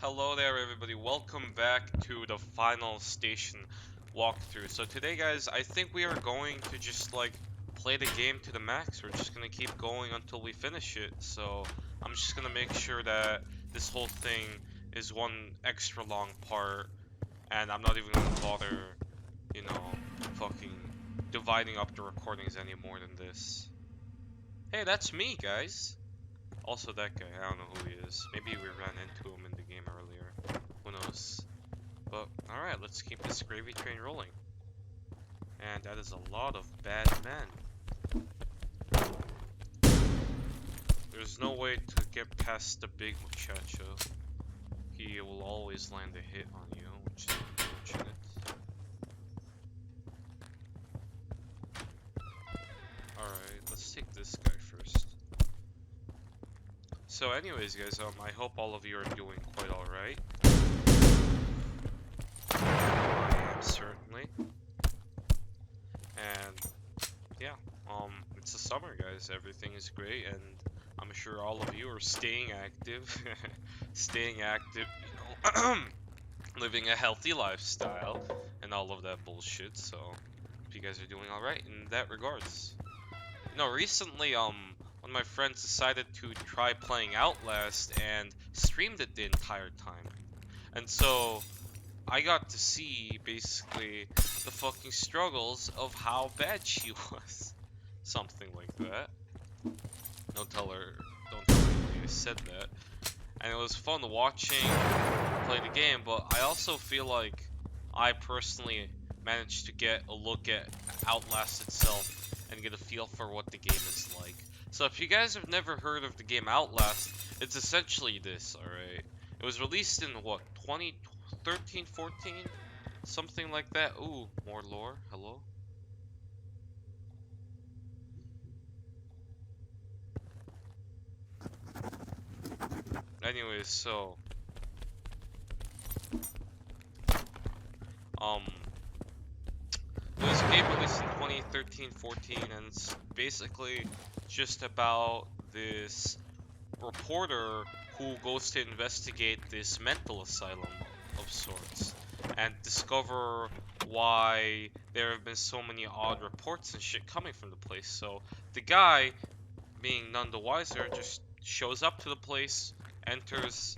Hello there everybody, welcome back to the final station walkthrough. So today guys, I think we are going to just play the game to the max. We're just gonna keep going until we finish it. So I'm just gonna make sure that this whole thing is one extra long part and I'm not even gonna bother, you know, fucking dividing up the recordings any more than this. Hey, that's me guys! Also that guy, I don't know who he is. Maybe we ran into him in the game earlier. Who knows? But, alright, let's keep this gravy train rolling. And that is a lot of bad men. There's no way to get past the big muchacho. He will always land a hit on you, which is unfortunate. Alright, let's take this guy first. So anyways guys, I hope all of you are doing quite alright. I am certainly. And yeah, it's the summer guys, everything is great and I'm sure all of you are staying active, you know, living a healthy lifestyle and all of that bullshit, so hope you guys are doing alright in that regards. You know, recently, one of my friends decided to try playing Outlast and streamed it the entire time. And so, I got to see, basically, the fucking struggles of how bad she was. Something like that. Don't tell anybody I said that. And it was fun watching play the game, but I also feel like I personally managed to get a look at Outlast itself and get a feel for what the game is like. So if you guys have never heard of the game Outlast, it's essentially this, alright? It was released in, what, 2013, 14? Something like that. Ooh, more lore. Hello? Anyways, so... It was a game released in 2013-14, and it's basically just about this reporter who goes to investigate this mental asylum of sorts and discover why there have been so many odd reports and shit coming from the place. So the guy, being none the wiser, just shows up to the place, enters,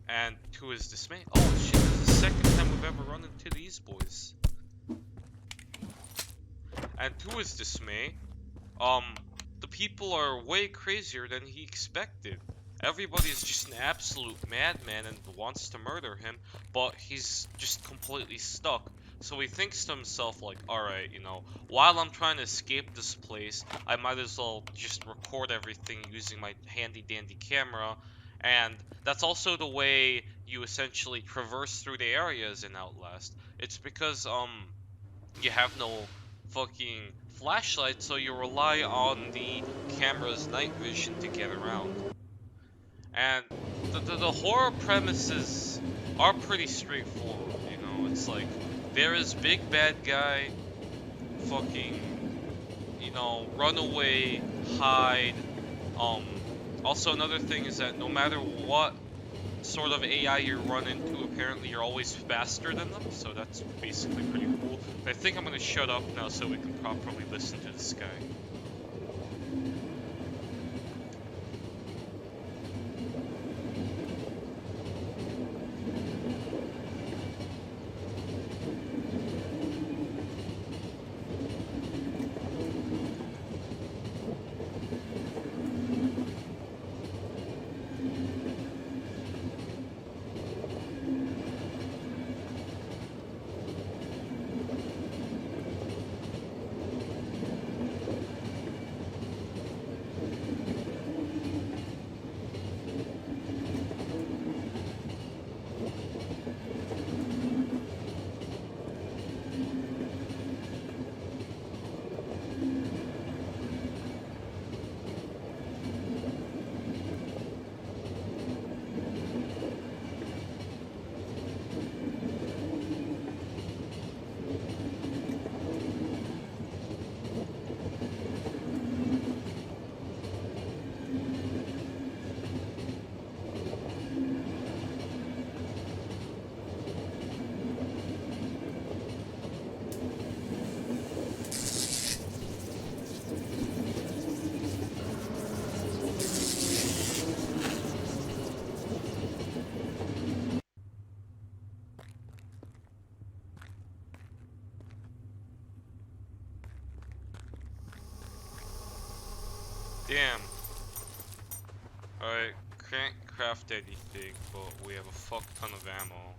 and to his dismay, oh shit, this is the second time we've ever run into these boys. And to his dismay, the people are way crazier than he expected. Everybody's just an absolute madman and wants to murder him, but he's just completely stuck. So he thinks to himself, like, alright, you know, while I'm trying to escape this place, I might as well just record everything using my handy dandy camera. And that's also the way you essentially traverse through the areas in Outlast. It's because, you have no fucking flashlight, so you rely on the camera's night vision to get around. And the horror premises are pretty straightforward, you know? It's like, there is big bad guy, fucking, you know, run away, hide. Also another thing is that no matter what sort of AI you run into, apparently you're always faster than them, so that's basically pretty cool. But I think I'm gonna shut up now so we can properly listen to this guy. craft anything, but we have a fuck ton of ammo,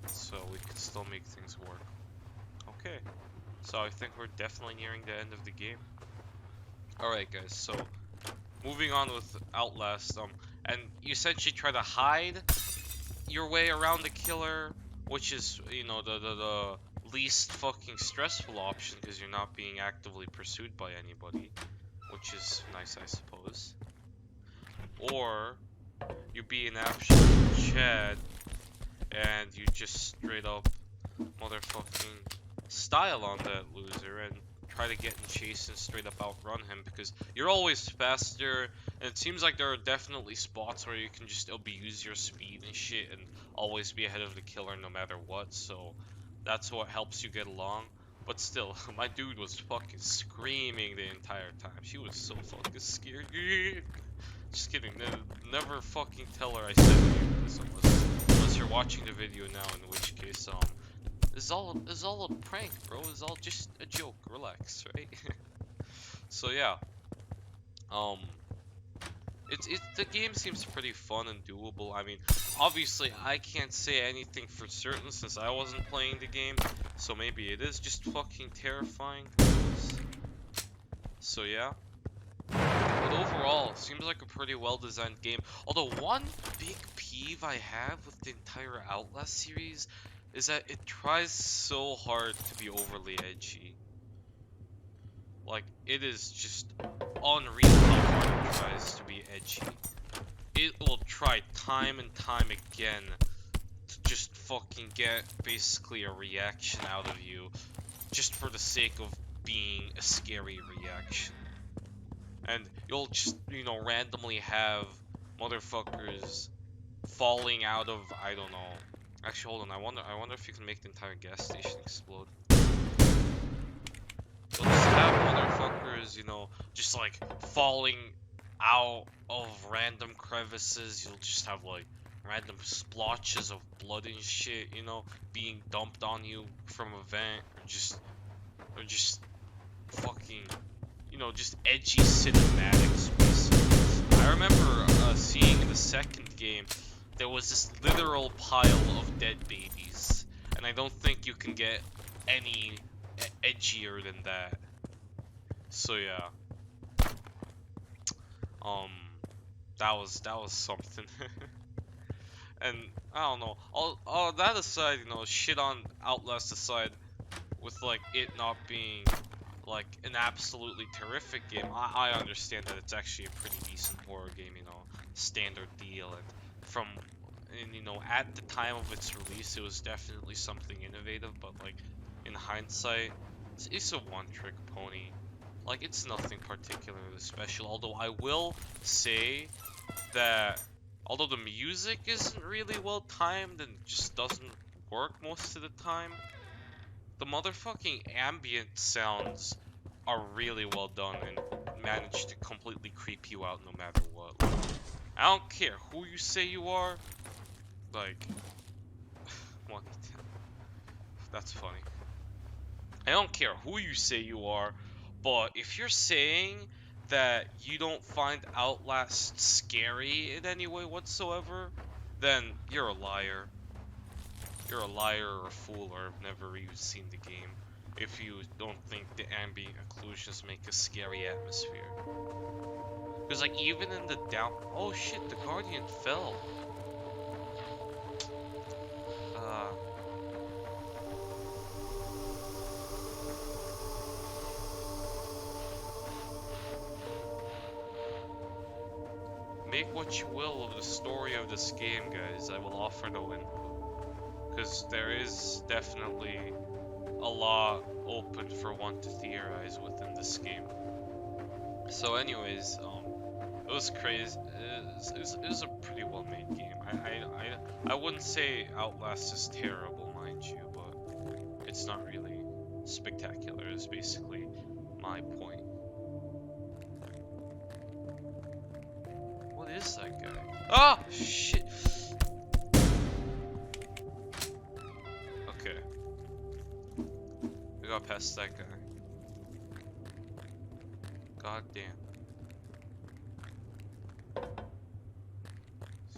so we can still make things work. Okay, so I think we're definitely nearing the end of the game. Alright guys, so moving on with Outlast, and you essentially try to hide your way around the killer, which is, you know, the least fucking stressful option because you're not being actively pursued by anybody, which is nice, I suppose. Or you be an absolute Chad and you just straight up motherfucking style on that loser and try to get in chase and straight up outrun him because you're always faster, and it seems like there are definitely spots where you can just abuse your speed and shit and always be ahead of the killer no matter what, so that's what helps you get along. But still, my dude was fucking screaming the entire time. She was so fucking scared. Just kidding. Never fucking tell her I said this unless you're watching the video now, in which case, it's all a prank, bro. It's all just a joke. Relax, right? So yeah, the game seems pretty fun and doable. I mean, obviously I can't say anything for certain since I wasn't playing the game, so maybe it is just fucking terrifying. So yeah. But overall, it seems like a pretty well-designed game. Although one big peeve I have with the entire Outlast series is that it tries so hard to be overly edgy. Like, it is just unreal how hard it tries to be edgy. It will try time and time again to just fucking get basically a reaction out of you, just for the sake of being a scary reaction. And you'll just, you know, randomly have motherfuckers falling out of, I don't know. Actually, hold on. I wonder if you can make the entire gas station explode. You'll just have motherfuckers, you know, just like falling out of random crevices. You'll just have like random splotches of blood and shit, you know, being dumped on you from a vent, or just fucking, you know, just edgy cinematics, basically. I remember seeing in the second game, there was this literal pile of dead babies, and I don't think you can get any edgier than that. So yeah, that was something. And I don't know, all that aside, you know, shit on Outlast aside, with like it not being like an absolutely terrific game, I understand that it's actually a pretty decent horror game, you know, standard deal, and you know, at the time of its release, it was definitely something innovative, but like in hindsight, it's a one-trick pony. Like, it's nothing particularly special, although I will say that although the music isn't really well timed and just doesn't work most of the time, the motherfucking ambient sounds are really well done and manage to completely creep you out no matter what. Like, I don't care who you say you are, like, what? That's funny. I don't care who you say you are, but if you're saying that you don't find Outlast scary in any way whatsoever, then you're a liar. You're a liar or a fool or have never even seen the game if you don't think the ambient occlusions make a scary atmosphere. Because like even in the down... Oh shit, the Guardian fell. Make what you will of the story of this game, guys. I will offer no input. Because there is definitely a lot open for one to theorize within this game. So anyways, it was crazy. It was a pretty well made game. I wouldn't say Outlast is terrible, mind you, but it's not really spectacular, is basically my point. What is that guy? Ah, shit. Okay. We got past that guy. God damn.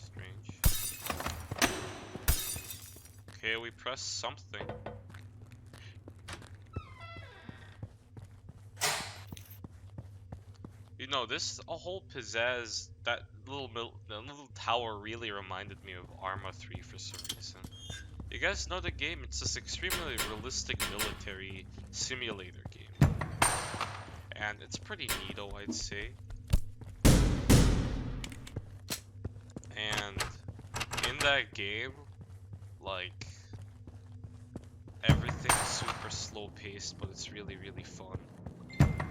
Strange. Okay, we pressed something. You know, this a whole pizzazz, that little tower really reminded me of Arma 3 for some reason. You guys know the game? It's this extremely realistic military simulator game. And it's pretty neato, I'd say. And in that game, like, everything's super slow paced, but it's really, really fun. And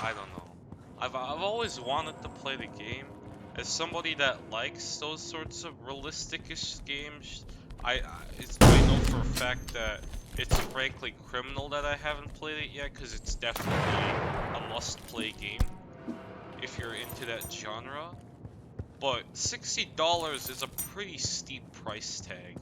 I don't know. I've always wanted to play the game. As somebody that likes those sorts of realistic-ish games, I know for a fact that it's frankly criminal that I haven't played it yet, because it's definitely a must-play game if you're into that genre. But $60 is a pretty steep price tag.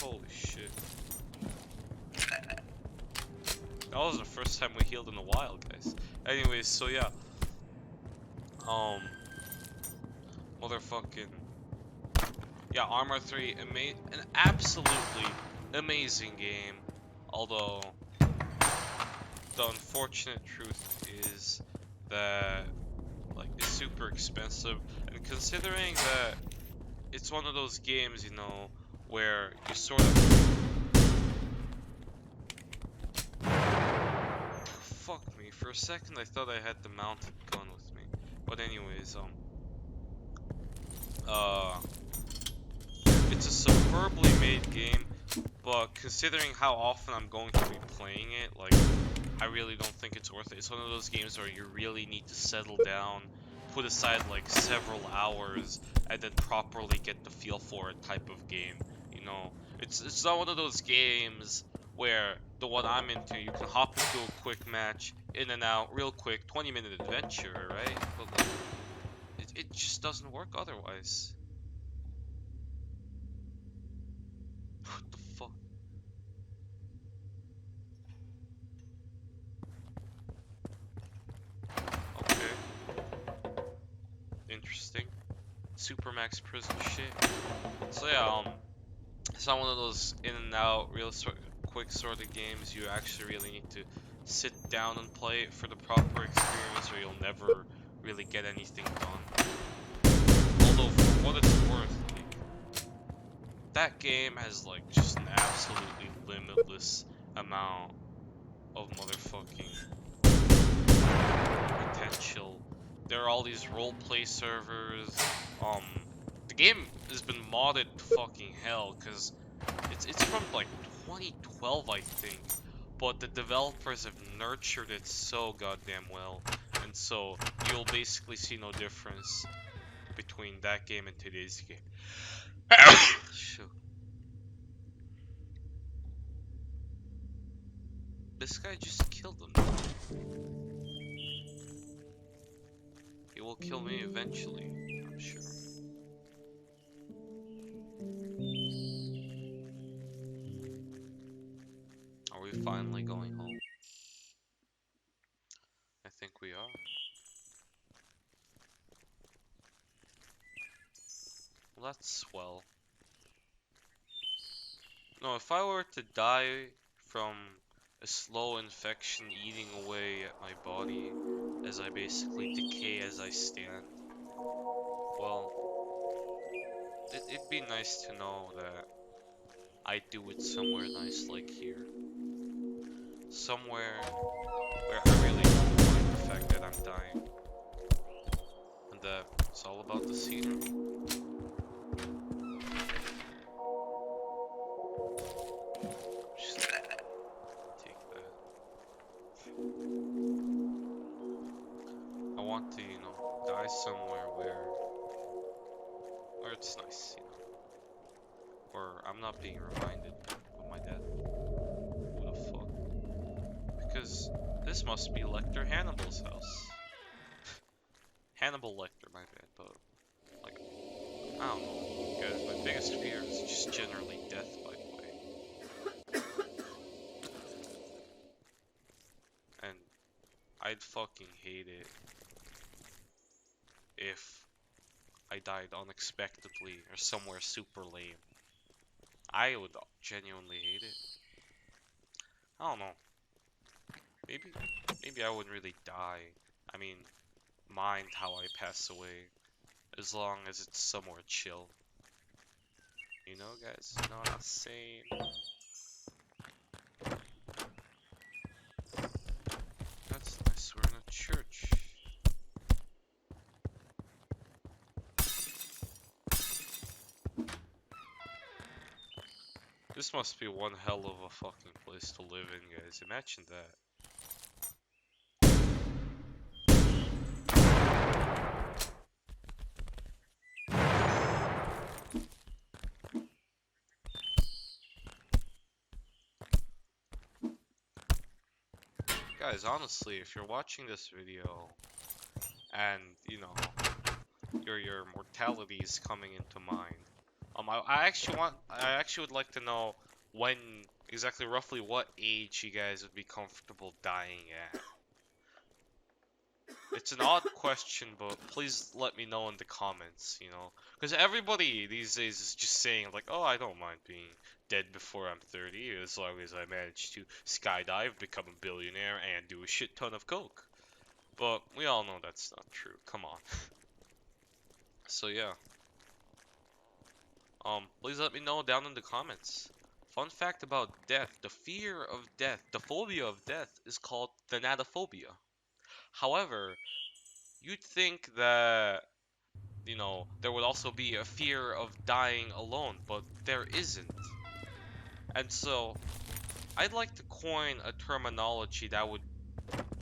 Holy shit. That was the first time we healed in a while, guys. Anyways, so yeah. Motherfucking... Yeah, Arma 3, an absolutely amazing game. Although, the unfortunate truth is that, like, it's super expensive. And considering that it's one of those games, you know, where you sort of... Fuck me, for a second I thought I had the mounted gun with me. But anyways, it's a superbly made game, but considering how often I'm going to be playing it, like, I really don't think it's worth it. It's one of those games where you really need to settle down, put aside like several hours, and then properly get the feel for it type of game. You know, it's not one of those games where the one I'm into, you can hop into a quick match, in and out, real quick, 20-minute adventure, right? But like, it just doesn't work otherwise. What the fuck? Okay, interesting. Supermax prison shit. So yeah, it's not one of those in and out, quick sort of games. You actually really need to sit down and play it for the proper experience, or you'll never really get anything done. Although, for what it's worth, like, that game has like just an absolutely limitless amount of motherfucking potential. There are all these roleplay servers. The game has been modded to fucking hell, cause it's from like 2012, I think, but the developers have nurtured it so goddamn well, and so you'll basically see no difference between that game and today's game. Shoot. This guy just killed him. He will kill me eventually, I'm sure. Are we finally going home? I think we are. Well, that's swell. No, if I were to die from a slow infection eating away at my body as I basically decay as I stand, well, it'd be nice to know that I do it somewhere nice like here. Somewhere where I really don't mind the fact that I'm dying. And that it's all about the scenery. Just take that. I want to, you know, die somewhere where it's nice, you know. Where I'm not being reminded of my death. Who the fuck? Because this must be Lecter Hannibal's house. Hannibal Lecter, my bad, but like, I don't know, guys. My biggest fear is just generally death, by the way. I'd fucking hate it if I died unexpectedly or somewhere super lame. I would genuinely hate it. I don't know. Maybe I wouldn't really die. I mean, mind how I pass away, as long as it's somewhere chill. You know, guys? You know what I'm saying? That's nice. We're in a church. This must be one hell of a fucking place to live in, guys. Imagine that. Guys, honestly, if you're watching this video and, you know, your mortality is coming into mind, I actually would like to know when, exactly roughly what age you guys would be comfortable dying at. It's an odd question, but please let me know in the comments, you know, because everybody these days is just saying like, oh, I don't mind being dead before I'm 30 as long as I manage to skydive, become a billionaire, and do a shit ton of coke. But we all know that's not true. Come on. So yeah. Please let me know down in the comments. Fun fact about death: the fear of death, the phobia of death, is called thanatophobia. However, you'd think that, you know, there would also be a fear of dying alone, but there isn't. And so, I'd like to coin a terminology that would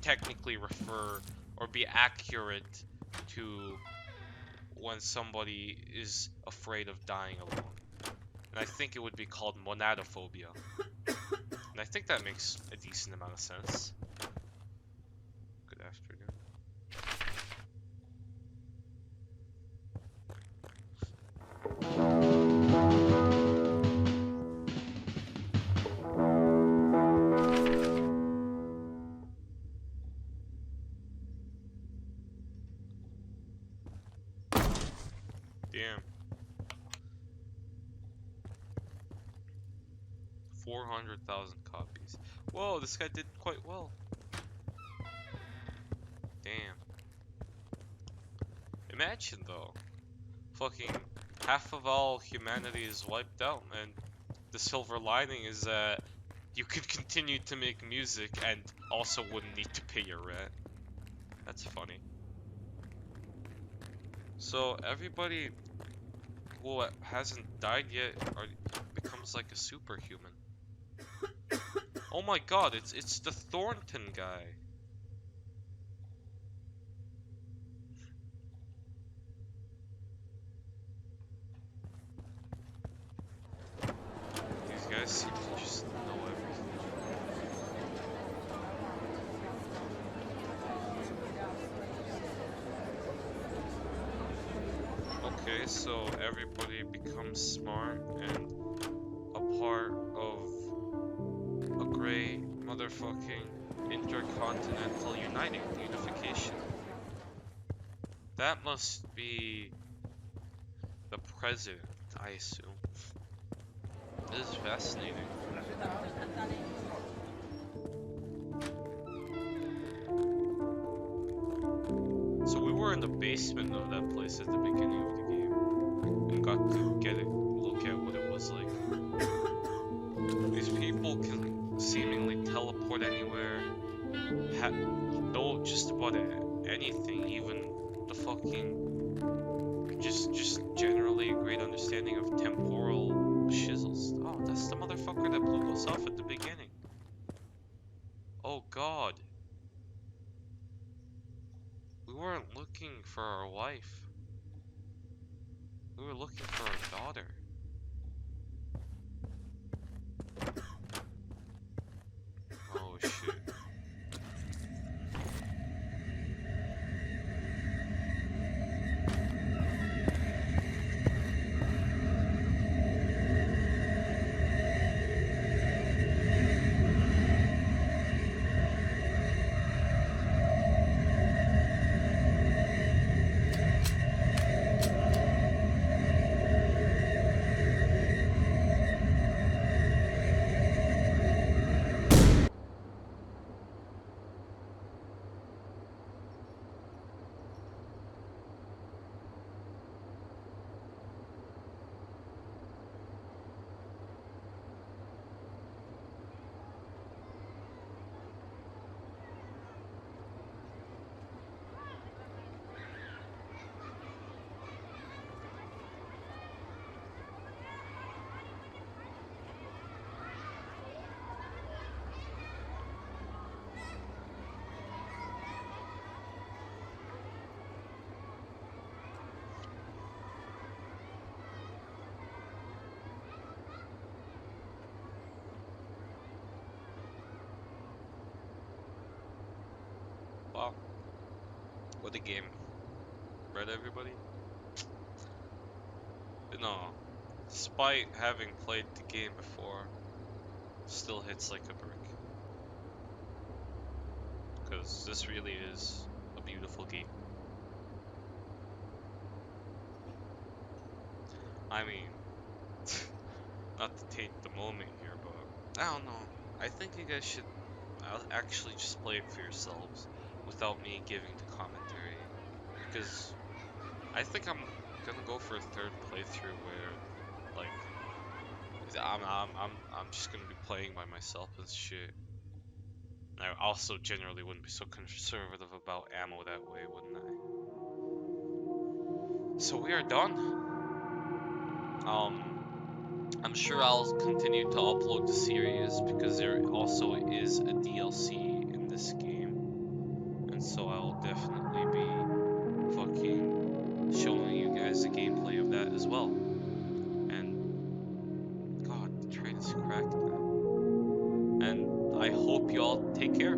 technically refer or be accurate to when somebody is afraid of dying alone. And I think it would be called monadophobia. And I think that makes a decent amount of sense. Good afternoon. Damn. 400,000 copies. Whoa, this guy did quite well. Damn. Imagine though, fucking half of all humanity is wiped out, and the silver lining is that you could continue to make music and also wouldn't need to pay your rent. That's funny. So everybody who hasn't died yet becomes like a superhuman. Oh my god, it's the Thornton guy. These guys seem to just know everything. Okay, so everybody becomes smart and a part of a great motherfucking intercontinental unification. That must be the president, I assume. This is fascinating. So we were in the basement of that place at the beginning of the game and got to look at what it was like. These people can seemingly teleport anywhere, know just about anything, even the fucking just generally a great understanding of temporal shizzles. Oh, that's the motherfucker that blew us off at the beginning. Oh god. We weren't looking for our wife. We were looking for our daughter. Oh shit. What a game. Right, everybody? No. Despite having played the game before, still hits like a brick. Because this really is a beautiful game. I mean, not to taint the moment here, but I don't know. I think you guys should actually just play it for yourselves without me giving the commentary. Because I think I'm gonna go for a third playthrough where, like, I'm just gonna be playing by myself and shit. And I also generally wouldn't be so conservative about ammo that way, wouldn't I? So we are done. I'm sure I'll continue to upload the series because there also is a DLC in this game, and so I'll definitely be fucking showing you guys the gameplay of that as well. And God, the train is cracked, man. And I hope you all take care.